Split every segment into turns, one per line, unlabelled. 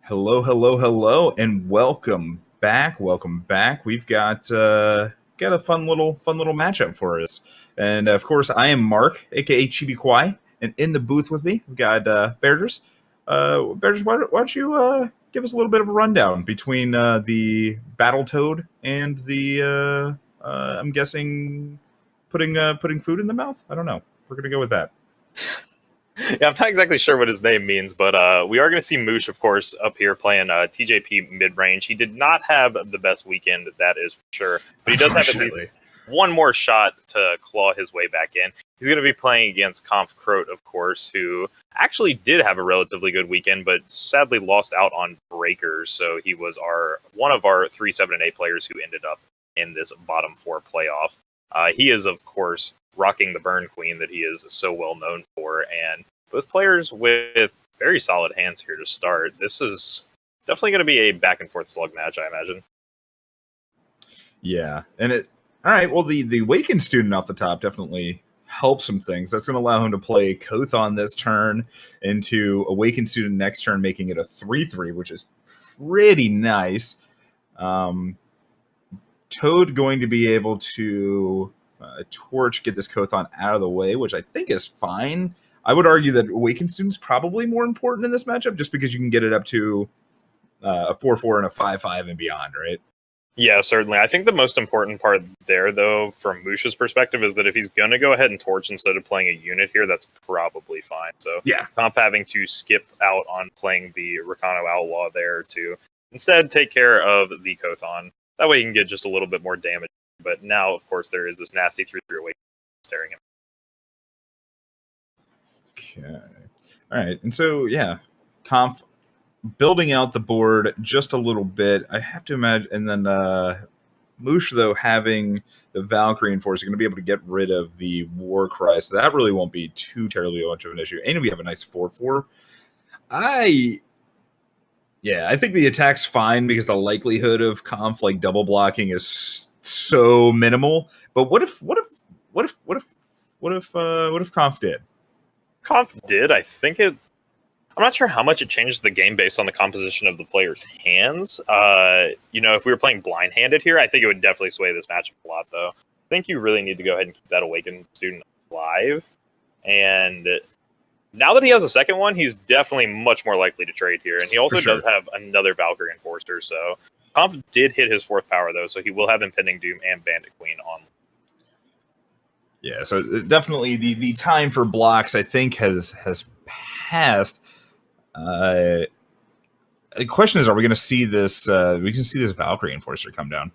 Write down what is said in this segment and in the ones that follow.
Hello, hello, hello, and welcome back. Welcome back. We've got a fun little matchup for us, and of course, I am Mark, aka Chibikawaii, and in the booth with me, we've got Bairdrus. Bairdrus, why don't you give us a little bit of a rundown between the Battletoad and the I'm guessing putting food in the mouth. I don't know. We're gonna go with that.
Yeah, I'm not exactly sure what his name means, but we are going to see Moosh, of course, up here playing TJP mid-range. He did not have the best weekend, that is for sure, but he does have at least one more shot to claw his way back in. He's going to be playing against Conf Croat, of course, who actually did have a relatively good weekend, but sadly lost out on breakers, so he was one of our 3, 7, and 8 players who ended up in this bottom 4 playoff. He is, of course, rocking the Burn Queen that he is so well known for, and both players with very solid hands here to start. This is definitely going to be a back and forth slug match, I imagine.
Yeah, and all right. Well, the Waken student off the top definitely helps some things. That's going to allow him to play Kothon this turn into Awakened student next turn, making it a 3/3, which is pretty nice. Toad going to be able to torch, get this Kothon out of the way, which I think is fine. I would argue that Awakened student's probably more important in this matchup, just because you can get it up to a 4/4 and a 5/5 and beyond, right?
Yeah, certainly. I think the most important part there, though, from Moosh's perspective, is that if he's going to go ahead and torch instead of playing a unit here, that's probably fine. So,
yeah,
Comp having to skip out on playing the Rakano Outlaw there to instead take care of the Kothon. That way he can get just a little bit more damage. But now, of course, there is this nasty 3/3 away staring him.
Okay. All right. And so, yeah, Conf building out the board just a little bit. I have to imagine. And then Moosh, though, having the Valkyrie Enforcer, going to be able to get rid of the War Cry. So that really won't be too terribly much of an issue. And we have a nice 4/4. I think the attack's fine because the likelihood of Conf like double blocking is so minimal. But what if Conf did?
Conf did. I think it. I'm not sure how much it changes the game based on the composition of the player's hands. If we were playing blind-handed here, I think it would definitely sway this matchup a lot, though. I think you really need to go ahead and keep that Awakened student alive. And now that he has a second one, he's definitely much more likely to trade here. And he also does have another Valkyrie Enforcer, so Conf did hit his 4th power, though, so he will have Impending Doom and Bandit Queen on.
Yeah, so definitely the time for blocks, I think, has passed. The question is, are we going to see this? We can see this Valkyrie Enforcer come down.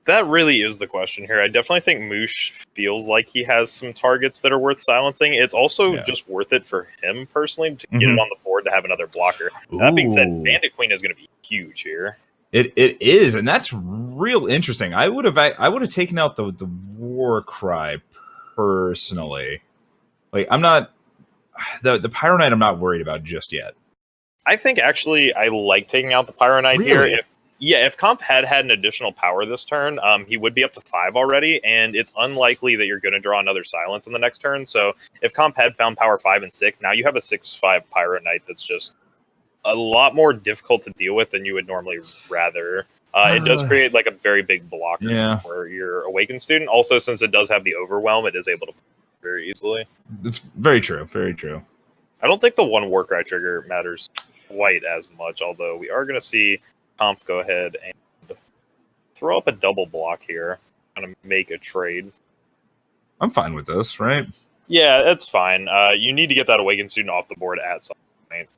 That really is the question here. I definitely think Moosh feels like he has some targets that are worth silencing. It's also just worth it for him personally to get it on the board to have another blocker. That being said, Bandit Queen is going to be huge here.
It is, and that's real interesting. I would have taken out the War Cry personally. Like, I'm not the Pyro Knight. I'm not worried about just yet.
I think actually I like taking out the Pyro Knight here. If Conf had an additional power this turn, he would be up to 5 already, and it's unlikely that you're going to draw another silence in the next turn. So if Conf had found power 5 and 6, now you have a 6/5 Pyro Knight that's just a lot more difficult to deal with than you would normally rather. It does create like a very big blocker for your Awakened student. Also, since it does have the Overwhelm, it is able to very easily.
It's very true. Very true.
I don't think the one Warcry trigger matters quite as much, although we are going to see Conf go ahead and throw up a double block here. Going to make a trade.
I'm fine with this, right?
Yeah, that's fine. You need to get that Awakened student off the board at some point.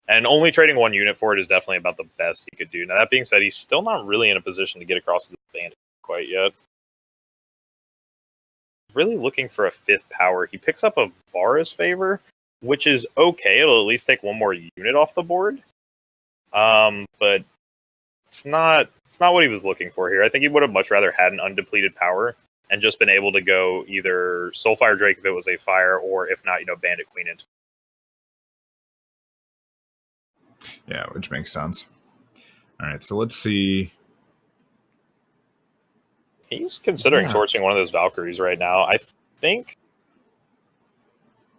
And only trading one unit for it is definitely about the best he could do. Now, that being said, he's still not really in a position to get across the Bandit quite yet. Really looking for a 5th power. He picks up a Varus Favor, which is okay. It'll at least take one more unit off the board. But it's not what he was looking for here. I think he would have much rather had an undepleted power and just been able to go either Soulfire Drake if it was a fire, or if not, Bandit Queen into.
Yeah, which makes sense. All right, so let's see.
He's considering torching one of those Valkyries right now. I think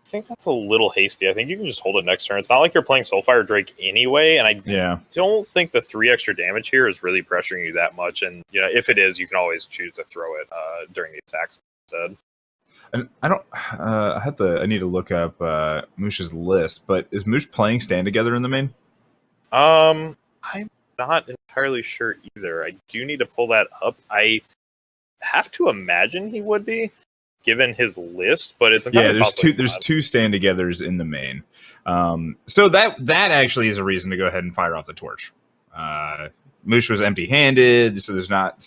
think that's a little hasty. I think you can just hold it next turn. It's not like you're playing Soulfire Drake anyway, and I don't think the 3 extra damage here is really pressuring you that much. And if it is, you can always choose to throw it during the attacks instead.
And I don't. I need to look up Moosh's list. But is Moosh playing Stand Together in the main?
I'm not entirely sure either. I do need to pull that up. I have to imagine he would be, given his list, but it's
there's two Stand Togethers in the main, so that actually is a reason to go ahead and fire off the torch. Moosh was empty-handed, so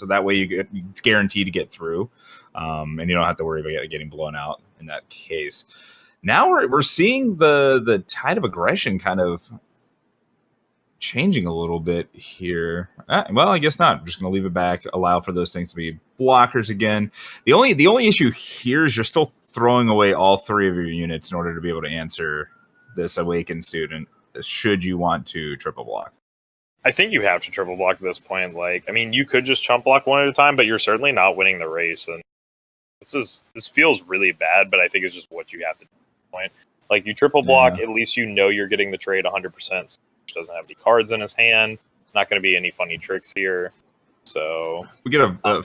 that way it's guaranteed to get through, and you don't have to worry about getting blown out in that case. Now we're seeing the tide of aggression kind of changing a little bit here. Well, I guess not. I'm just going to leave it back, allow for those things to be blockers again. The only issue here is you're still throwing away all 3 of your units in order to be able to answer this Awakened Student, should you want to triple block.
I think you have to triple block at this point. You could just chump block one at a time, but you're certainly not winning the race. And this feels really bad, but I think it's just what you have to do at this point. Like, you triple block, at least you're getting the trade 100%. Doesn't have any cards in his hand. Not going to be any funny tricks here. So
we get
the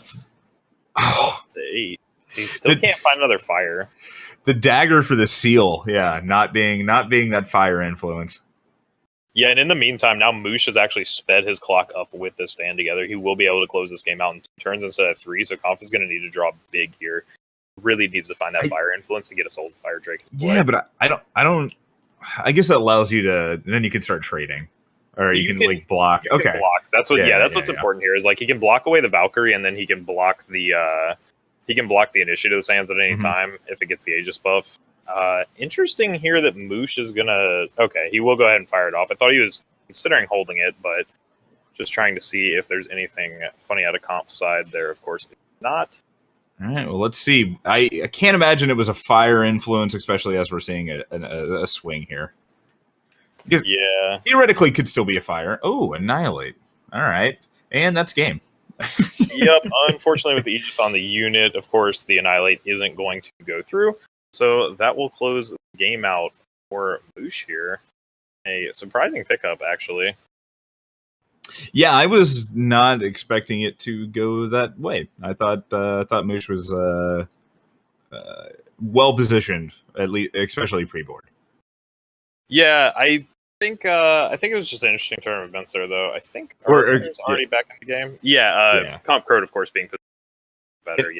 8. He still can't find another fire.
The dagger for the seal, not being that fire influence.
Yeah, and in the meantime, now Moosh has actually sped his clock up with this Stand Together. He will be able to close this game out in 2 turns instead of 3. So Conf is going to need to draw big here. Really needs to find that fire influence to get a Soulfire Drake.
Yeah, but I don't. I guess that allows you to. Then you can start trading, or you can block. Okay,
block. That's what. That's what's important here. Is he can block away the Valkyrie, and then he can block the Initiative Sands at any time if it gets the Aegis buff. Interesting here that Moosh is gonna. Okay, he will go ahead and fire it off. I thought he was considering holding it, but just trying to see if there's anything funny out of Comp's side there. Of course, not.
All right, well, let's see. I can't imagine it was a fire influence, especially as we're seeing a swing here. Because theoretically could still be a fire. Oh, Annihilate. All right. And that's game.
Yep. Unfortunately, with the Aegis on the unit, of course, the Annihilate isn't going to go through. So that will close the game out for Moosh here. A surprising pickup, actually.
Yeah, I was not expecting it to go that way. I thought Moosh was well positioned, at least, especially pre-board.
Yeah, I think it was just an interesting turn of events there, though. I think Arthur's already back in the game. Conf Crowd, of course, being better.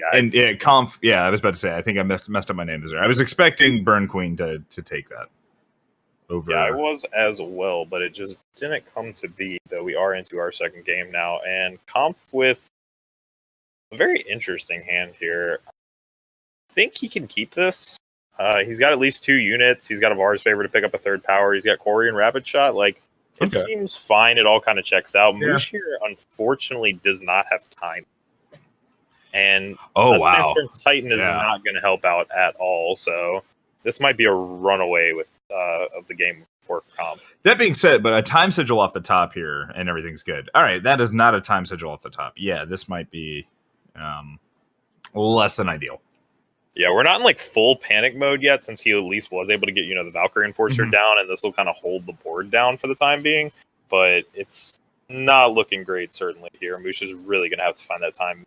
Conf. Yeah, I was about to say. I think I messed up my name there. I was expecting Burn Queen to take that. Over.
Yeah, I was as well, but it just didn't come to be, though. We are into our second game now, and Conf with a very interesting hand here. I think he can keep this. He's got at least 2 units. He's got a Var's Favor to pick up a 3rd power. He's got Quarry and Rapid Shot. It seems fine. It all kind of checks out. Yeah. Moosh here, unfortunately, does not have time. And Sandstorm Titan is not going to help out at all, so this might be a runaway of the game for Comp.
That being said, but a time sigil off the top here, and everything's good. All right, that is not a time sigil off the top. Yeah, this might be less than ideal.
Yeah, we're not in full panic mode yet, since he at least was able to get the Valkyrie Enforcer down, and this will kind of hold the board down for the time being. But it's not looking great, certainly here. Moosh is really going to have to find that time.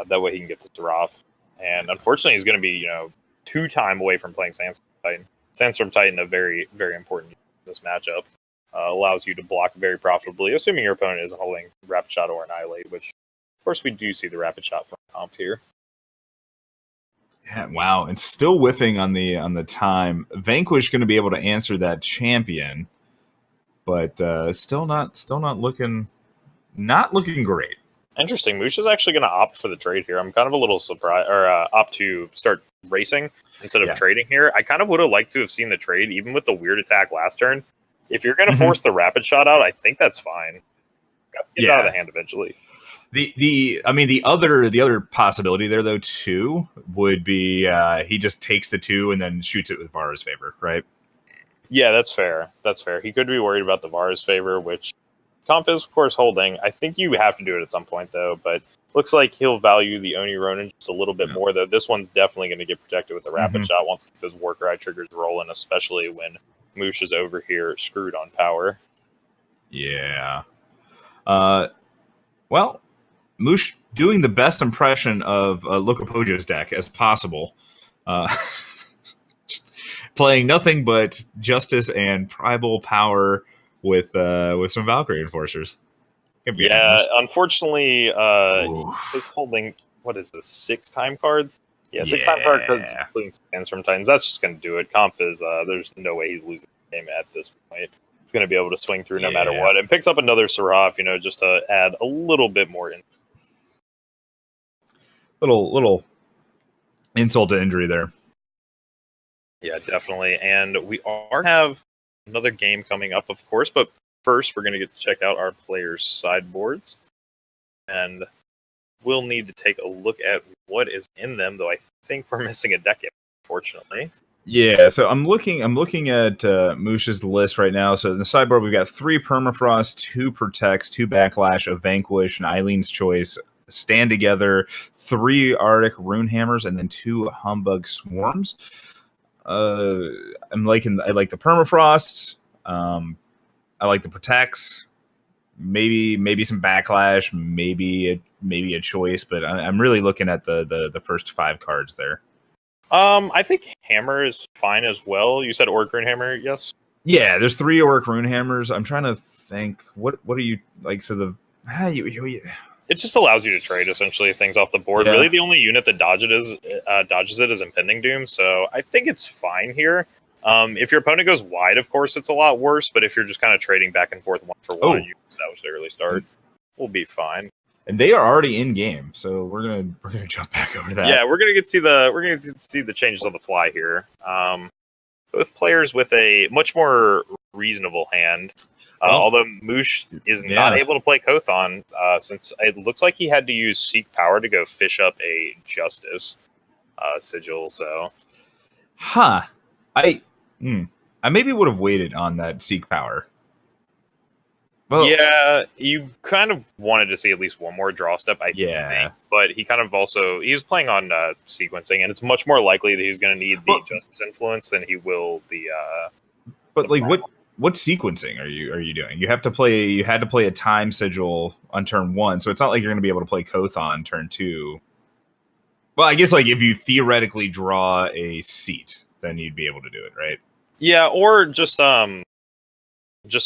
That way he can get this off. And unfortunately, he's going to be 2 time away from playing Sandstorm Titan. Sandstorm Titan, a very, very important in this matchup. Allows you to block very profitably, assuming your opponent isn't holding Rapid Shot or Annihilate, which, of course, we do see the Rapid Shot from Comp here.
Yeah, wow, and still whiffing on the time. Vanquish going to be able to answer that champion, but still not looking great.
Interesting. Moosh is actually going to opt for the trade here. I'm kind of a little surprised, or opt to start racing instead of trading here. I kind of would have liked to have seen the trade, even with the weird attack last turn. If you're going to force the Rapid Shot out, I think that's fine. Got to get it out of the hand eventually.
The other possibility there though too would be he just takes the 2 and then shoots it with Var's Favor, right?
Yeah, that's fair. He could be worried about the Var's Favor, which Conf is of course holding. I think you have to do it at some point though, but Looks like he'll value the Oni Ronin just a little bit more, though. This one's definitely going to get protected with the Rapid Shot once those Warcry Eye triggers rolling, especially when Moosh is over here screwed on power.
Yeah. Well, Moosh doing the best impression of Locopojo's deck as possible. Playing nothing but Justice and Primal Power with some Valkyrie Enforcers.
Yeah, unfortunately, he's holding, what is this, 6 time cards? Yeah, 6 time cards, including fans from Titans. That's just going to do it. Comp is, there's no way he's losing the game at this point. He's going to be able to swing through no matter what. And picks up another Seraph, just to add a little bit more in.
Little insult to injury there.
Yeah, definitely. And we have another game coming up, of course, but first we're going to get to check out our players' sideboards. And we'll need to take a look at what is in them, though I think we're missing a deck, unfortunately.
Yeah, so I'm looking at Moosh's list right now. So in the sideboard, we've got 3 Permafrost, 2 Protects, 2 Backlash, a Vanquish, an Eileen's Choice, Stand Together, 3 Arctic Runehammers, and then 2 Humbug Swarms. I like the Permafrosts. I like the Protects. Maybe some Backlash. Maybe a Choice. But I'm really looking at the first 5 cards there.
I think Hammer is fine as well. You said Orc Runehammer, yes?
Yeah, there's 3 Orc Runehammers. I'm trying to think. What are you like? So
it just allows you to trade essentially things off the board. Yeah. Really, the only unit that dodges it is Impending Doom. So I think it's fine here. If your opponent goes wide, of course, it's a lot worse. But if you're just kind of trading back and forth 1 for 1, you establish the early start, we'll be fine.
And they are already in game, so we're gonna jump back over to that.
Yeah, we're gonna get to see the changes on the fly here. Both players with a much more reasonable hand. Although Moosh is not able to play Kothon, since it looks like he had to use Seek Power to go fish up a Justice sigil. So,
I maybe would have waited on that Seek Power.
Well, yeah, you kind of wanted to see at least one more draw step, I think. But he kind of he was playing on sequencing, and it's much more likely that he's going to need the Justice Influence than he will the.
But the what sequencing are you doing? You had to play a Time Sigil on turn 1, so it's not like you're going to be able to play Kothon turn 2. Well, I guess like if you theoretically draw a seat, then you'd be able to do it, right?
Yeah, or just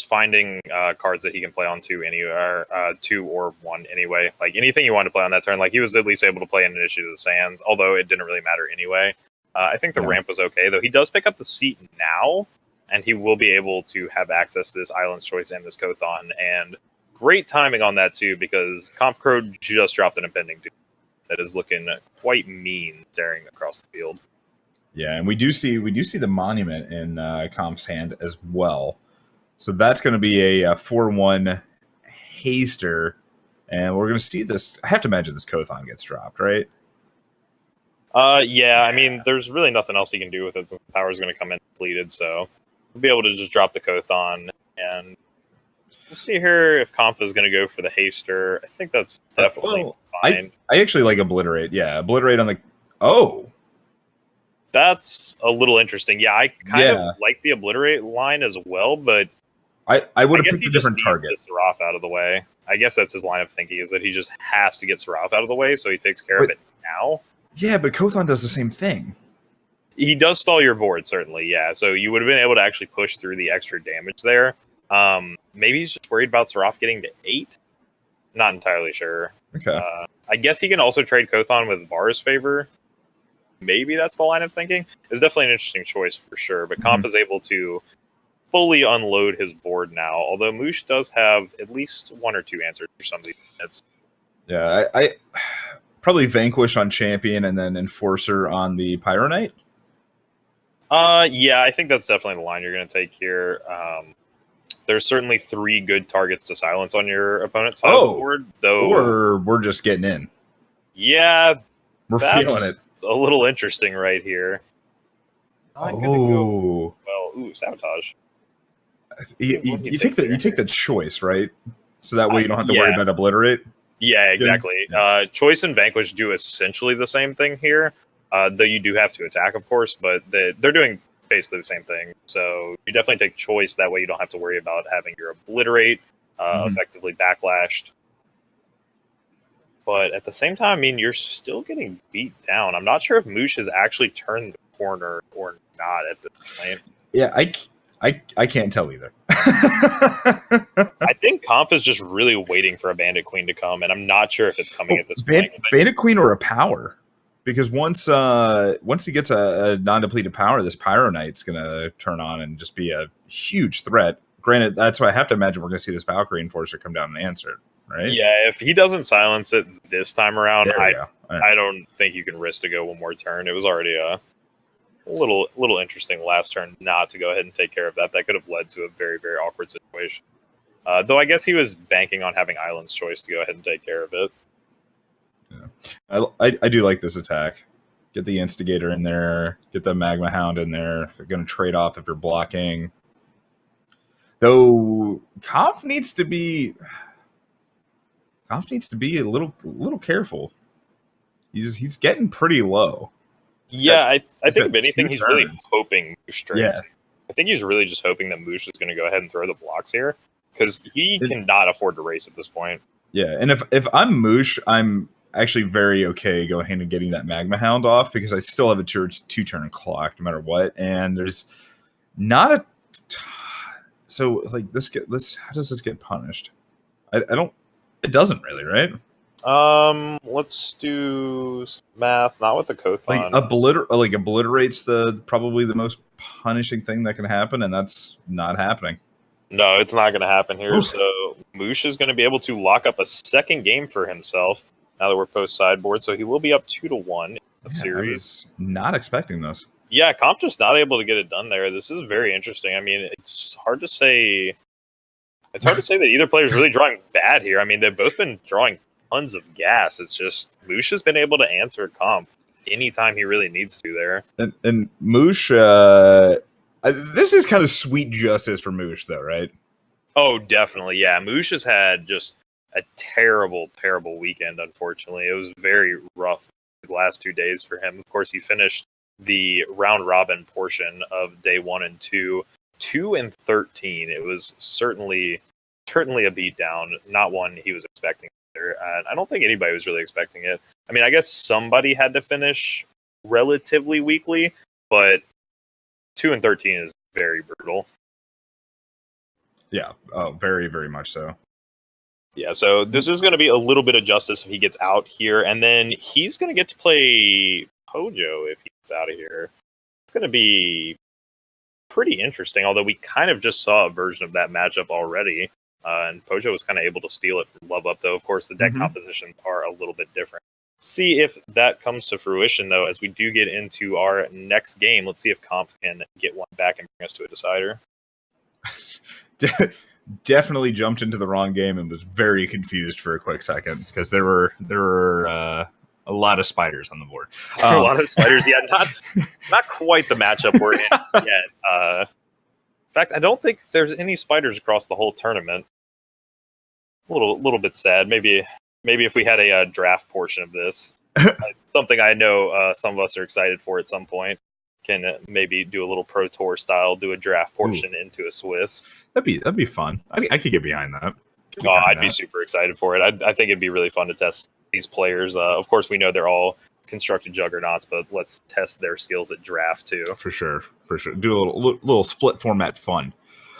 finding cards that he can play on 2 anywhere, 2 or 1 anyway. Like anything you want to play on that turn. Like he was at least able to play an Initiative of the Sands, although it didn't really matter anyway. I think the ramp was okay, though. He does pick up the seat now, and he will be able to have access to this Island's Choice and this Kothon. And great timing on that too, because Conf Crow just dropped an Impending Doom that is looking quite mean staring across the field.
Yeah, and we do see the Monument in Comp's hand as well. So that's going to be a 4/1 haster, and we're going to see this. I have to imagine this Kothon gets dropped, right?
Yeah. I mean, there's really nothing else he can do with it. The power's going to come in depleted, so we'll be able to just drop the Kothon. And we'll see here if Conf is going to go for the haster. I think that's definitely fine.
I actually like Obliterate. Yeah, Obliterate on the... Oh!
That's a little interesting. Yeah, I kind of like the Obliterate line as well, but...
I would have picked a different target.
Seraph out of the way. I guess that's his line of thinking, is that he just has to get Seraph out of the way, so he takes care of it now.
Yeah, but Kothon does the same thing.
He does stall your board, certainly, yeah. So you would have been able to actually push through the extra damage there. Maybe he's just worried about Seraph getting to 8? Not entirely sure.
Okay.
I guess he can also trade Kothon with Var's favor. Maybe that's the line of thinking. It's definitely an interesting choice for sure, but Conf is able to fully unload his board now, although Moosh does have at least 1 or 2 answers for some of these units.
Yeah, I probably Vanquish on Champion and then Enforcer on the Pyro Knight.
Yeah, I think that's definitely the line you're going to take here. There's certainly 3 good targets to silence on your opponent's side of the board, though.
Or we're just getting in.
Yeah,
we're feeling it.
A little interesting right here.
Ooh,
Sabotage.
You take the choice, right? So that way you don't have to worry about Obliterate.
Yeah, exactly.
Yeah.
Choice and Vanquish do essentially the same thing here, though you do have to attack, of course, but they're doing basically the same thing. So you definitely take Choice. That way you don't have to worry about having your Obliterate effectively backlashed. But at the same time, I mean, you're still getting beat down. I'm not sure if Moosh has actually turned the corner or not at this point.
Yeah, I can't tell either.
I think Conf is just really waiting for a Bandit Queen to come, and I'm not sure if it's coming at this point.
Bandit Queen or a power, because once he gets a non-depleted power, this Pyro Knight's gonna turn on and just be a huge threat. Granted, that's why I have to imagine we're gonna see this Valkyrie Enforcer come down and answer it, right?
Yeah, if he doesn't silence it this time around,
Right.
I don't think you can risk to go one more turn. It was already a little interesting last turn not to go ahead and take care of that. That could have led to a very, very awkward situation. Though I guess he was banking on having Island's Choice to go ahead and take care of it.
Yeah. I do like this attack. Get the Instigator in there. Get the Magma Hound in there. They're going to trade off if you're blocking. Though Conf needs to be a little careful. He's getting pretty low.
Yeah, I think if anything, he's really
turns.
hoping Moosh trades. Yeah. I think he's really just hoping that Moosh is going to go ahead and throw the blocks here, because he cannot afford to race at this point.
Yeah, and if I'm Moosh, I'm actually very okay going ahead and getting that Magma Hound off, because I still have a two-turn clock no matter what, and there's not a... So, like, how does this get punished? I don't... It doesn't really, right?
Let's do math. Not with the Kothon.
Like obliterates probably the most punishing thing that can happen, and that's not happening.
No, it's not going to happen here. Oof. So Moosh is going to be able to lock up a second game for himself now that we're post sideboard. So he will be up 2-1 in the series.
I was not expecting this.
Yeah, Comp just not able to get it done there. This is very interesting. I mean, it's hard to say. It's hard to say that either player is really drawing bad here. I mean, they've both been drawing tons of gas. It's just Moosh has been able to answer Comp anytime he really needs to there.
And Moosh, this is kind of sweet justice for Moosh, though, right?
Oh, definitely. Yeah, Moosh has had just a terrible, terrible weekend, unfortunately. It was very rough these last 2 days for him. Of course, he finished the round-robin portion of day 1 and 2, 2-13. It was certainly a beatdown, not one he was expecting. I don't think anybody was really expecting it. I mean, I guess somebody had to finish relatively weakly, but 2-13 is very brutal.
Yeah, very, very much so.
Yeah, so this is going to be a little bit of justice if he gets out here, and then he's going to get to play Pojo if he gets out of here. It's going to be pretty interesting, although we kind of just saw a version of that matchup already. And Pojo was kind of able to steal it from Love Up, though. Of course, the deck compositions are a little bit different. See if that comes to fruition, though, as we do get into our next game. Let's see if Comp can get one back and bring us to a decider.
Definitely jumped into the wrong game and was very confused for a quick second, because there were a lot of spiders on the board.
A lot of spiders, yeah. Not quite the matchup we're in yet. In fact, I don't think there's any spiders across the whole tournament. A little bit sad. Maybe if we had a draft portion of this, something I know some of us are excited for at some point, can maybe do a little Pro Tour style, do a draft portion into a Swiss.
That'd be fun. I could get behind that.
I'd be super excited for it. I think it'd be really fun to test these players. Of course, we know they're all constructed juggernauts, but let's test their skills at draft too.
For sure. Do a little split format fun.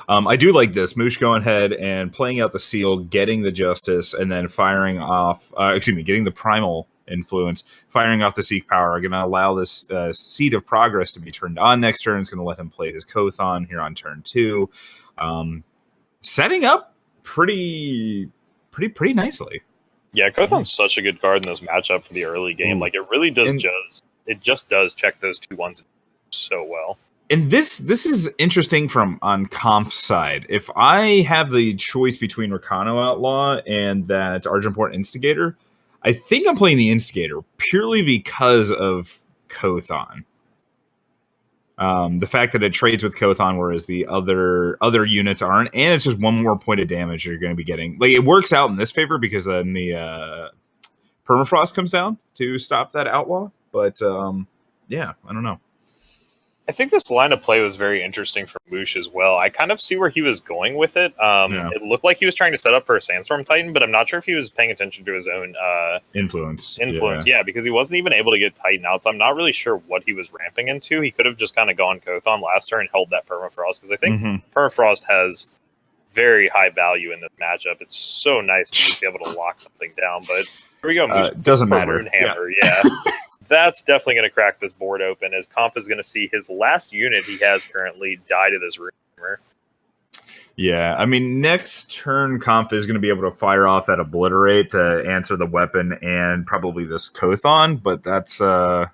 I do like this. Moosh going ahead and playing out the seal, getting the justice, and then firing off. Getting the primal influence, firing off the Seek power are going to allow this Seed of Progress to be turned on next turn. It's going to let him play his Kothon here on turn 2, setting up pretty nicely. Yeah,
Kothon's such a good card in this matchup for the early game. Like, it really does it just does check those 2-1s so well.
And this is interesting on Comp's side. If I have the choice between Rakano Outlaw and that Argenport Instigator, I think I'm playing the Instigator purely because of Kothon. The fact that it trades with Kothon, whereas the other units aren't, and it's just one more point of damage you're going to be getting. Like, it works out in this favor because then the permafrost comes down to stop that outlaw. But yeah, I don't know.
I think this line of play was very interesting for Moosh as well. I kind of see where he was going with it. It looked like he was trying to set up for a Sandstorm Titan, but I'm not sure if he was paying attention to his own
influence.
Yeah, because he wasn't even able to get Titan out, so I'm not really sure what he was ramping into. He could have just kind of gone Kothon last turn and held that Permafrost, because I think Permafrost has very high value in this matchup. It's so nice to be able to lock something down, but here we go. Moosh
doesn't matter.
Rune Hammer, yeah. That's definitely going to crack this board open, as Conf is going to see his last unit he has currently die to this Rune Hammer.
Yeah, I mean, next turn, Conf is going to be able to fire off that Obliterate to answer the weapon and probably this Kothon, but that's, still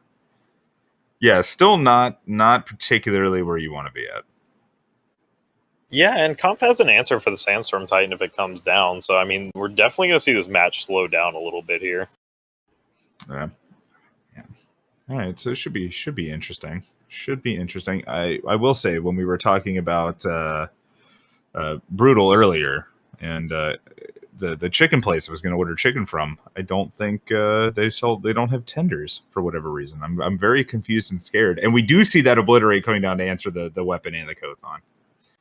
not particularly where you want to be at.
Yeah, and Conf has an answer for the Sandstorm Titan if it comes down, so, I mean, we're definitely going to see this match slow down a little bit here.
Yeah. All right, so it should be interesting. Should be interesting. I will say, when we were talking about Brutal earlier, and the chicken place I was going to order chicken from, I don't think they don't have tenders for whatever reason. I'm very confused and scared. And we do see that Obliterate coming down to answer the weapon and the Kothon.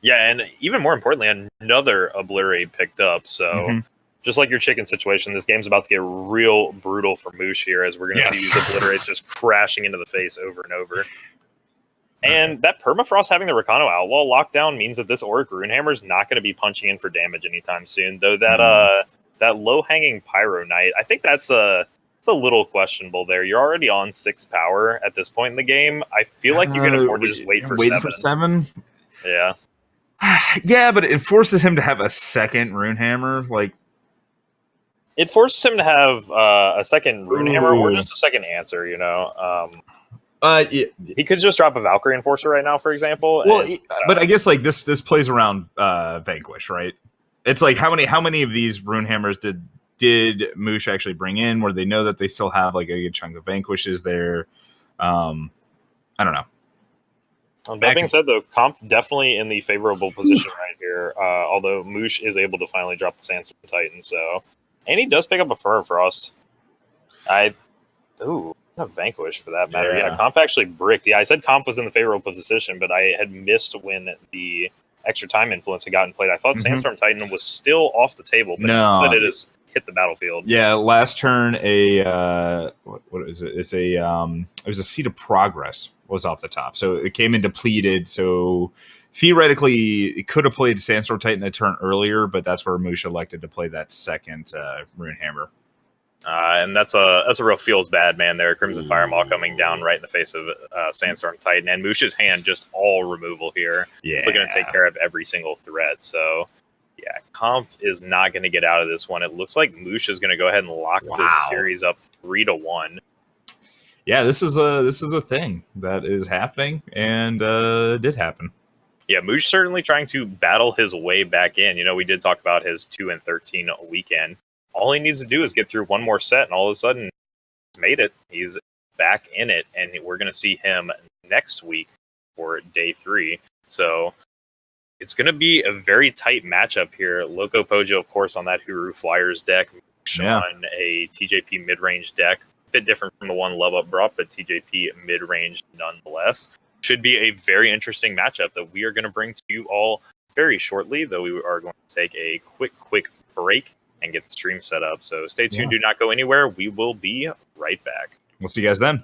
Yeah, and even more importantly, another Obliterate picked up. So just like your chicken situation, this game's about to get real brutal for Moosh here, as we're going to see these Obliterates just crashing into the face over and over. And that Permafrost having the Rakano Outlaw lockdown means that this Auric Runehammer is not going to be punching in for damage anytime soon. Though that that low-hanging Pyro Knight, I think it's a little questionable there. You're already on 6 power at this point in the game. I feel like you can afford to just wait for 7. Yeah.
Yeah, but it forces him to have a second Runehammer, like...
It forces him to have a second Runehammer or just a second answer, you know? He could just drop a Valkyrie Enforcer right now, for example.
Well, but I guess like this plays around Vanquish, right? It's like how many of these Runehammers did Moosh actually bring in, where they know that they still have like a good chunk of Vanquishes there? I don't know.
That being said, though, Conf definitely in the favorable position right here. Although Moosh is able to finally drop the Sandstorm Titan, and he does pick up a Permafrost. A Vanquish for that matter. Yeah, Conf actually bricked. Yeah, I said Conf was in the favorable position, but I had missed when the extra time influence had gotten played. I thought Sandstorm Titan was still off the table, but it has hit the battlefield.
Yeah, last turn what is it? It was a Seed of Progress was off the top, so it came in depleted. So theoretically, it could have played Sandstorm Titan a turn earlier, but that's where Moosh elected to play that second Runehammer.
And that's a real feels bad man there. Crimson Firemaw coming down right in the face of Sandstorm Titan, and Moosh's hand just all removal here.
Yeah,
we're going to take care of every single threat. So yeah, Conf is not going to get out of this one. It looks like Moosh is going to go ahead and lock this series up 3-1.
Yeah, this is a thing that is happening, and did happen.
Yeah, Moosh certainly trying to battle his way back in. You know, we did talk about his 2-13 weekend. All he needs to do is get through one more set, and all of a sudden, he's made it. He's back in it, and we're going to see him next week for day 3. So it's going to be a very tight matchup here. Loco Pojo, of course, on that Huru Flyers deck, on a TJP mid-range deck. A bit different from the one Love Up brought, but TJP mid-range nonetheless. Should be a very interesting matchup that we are going to bring to you all very shortly, though we are going to take a quick break and get the stream set up. So stay tuned. Do not go anywhere. We will be right back.
We'll see you guys then.